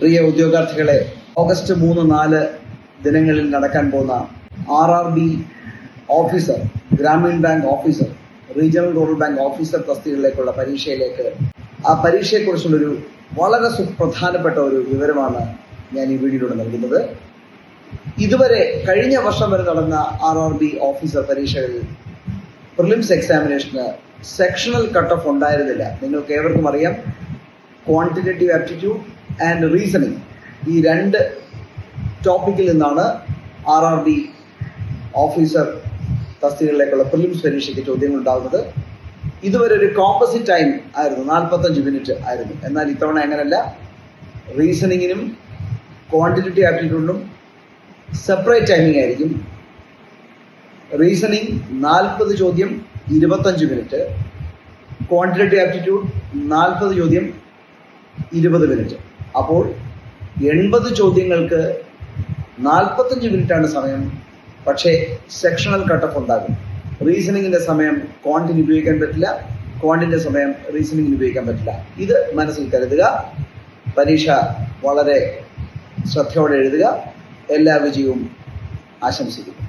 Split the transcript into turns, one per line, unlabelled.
പ്രിയ ഉദ്യോഗാർത്ഥികളെ, August 3-4 ദിനങ്ങളിൽ നടക്കാൻ പോകുന്ന RRB officer, Grameen bank officer, regional rural bank officer തസ്തികകളിലേക്കുള്ള പരീക്ഷയിലേക്ക്, ആ പരീക്ഷയെക്കുറിച്ചുള്ളൊരു വളരെ സുപ്രധാനപ്പെട്ട ഒരു വിവരമാണ് ഞാൻ ഈ വീഡിയോയിലൂടെ നൽകുന്നത്. ഇതുവരെ കഴിഞ്ഞ വർഷം വരെ നടന്ന RRB ഓഫീസർ പരീക്ഷകളിൽ പ്രിലിംസ് എക്സാമിനേഷന് സെക്ഷണൽ കട്ട് ഓഫ് ഉണ്ടായിരുന്നില്ല. നിങ്ങൾക്ക് ഏവർക്കും അറിയാം, ക്വാണ്ടിറ്റേറ്റീവ് ആപ്റ്റിറ്റ്യൂഡ് ആൻഡ് റീസണിങ്, ഈ 2 ടോപ്പിക്കിൽ നിന്നാണ് RRB ഓഫീസർ തസ്തികകളിലേക്കുള്ള പ്രിലിംസ് പരീക്ഷയ്ക്ക് ചോദ്യങ്ങൾ ഉണ്ടാകുന്നത്. ഇതുവരെ ഒരു കോമ്പസിറ്റ് ടൈം ആയിരുന്നു, 45 മിനിറ്റ് ആയിരുന്നു. എന്നാൽ ഇത്തവണ അങ്ങനെയല്ല. റീസണിങ്ങിനും ക്വാണ്ടിറ്റേറ്റീവ് ആപ്റ്റിറ്റ്യൂഡിനും സെപ്പറേറ്റ് ടൈമിംഗ് ആയിരിക്കും. റീസണിങ് 40 ചോദ്യം 25 മിനിറ്റ്, ക്വാണ്ടിറ്റേറ്റീവ് ആപ്റ്റിറ്റ്യൂഡ് 40 ചോദ്യം 20 മിനിറ്റ്. അപ്പോൾ 80 ചോദ്യങ്ങൾക്ക് 45 മിനിറ്റാണ് സമയം. പക്ഷേ സെക്ഷണൽ കട്ട് ഓഫ് ഉണ്ടാകും. റീസണിങ്ങിൻ്റെ സമയം ക്വാണ്ടിന് ഉപയോഗിക്കാൻ പറ്റില്ല, ക്വാണ്ടിൻ്റെ സമയം റീസണിങ്ങിന് ഉപയോഗിക്കാൻ പറ്റില്ല. ഇത് മനസ്സിൽ കരുതുക. പരീക്ഷ വളരെ ശ്രദ്ധയോടെ എഴുതുക. എല്ലാ വിജയവും ആശംസിക്കുന്നു.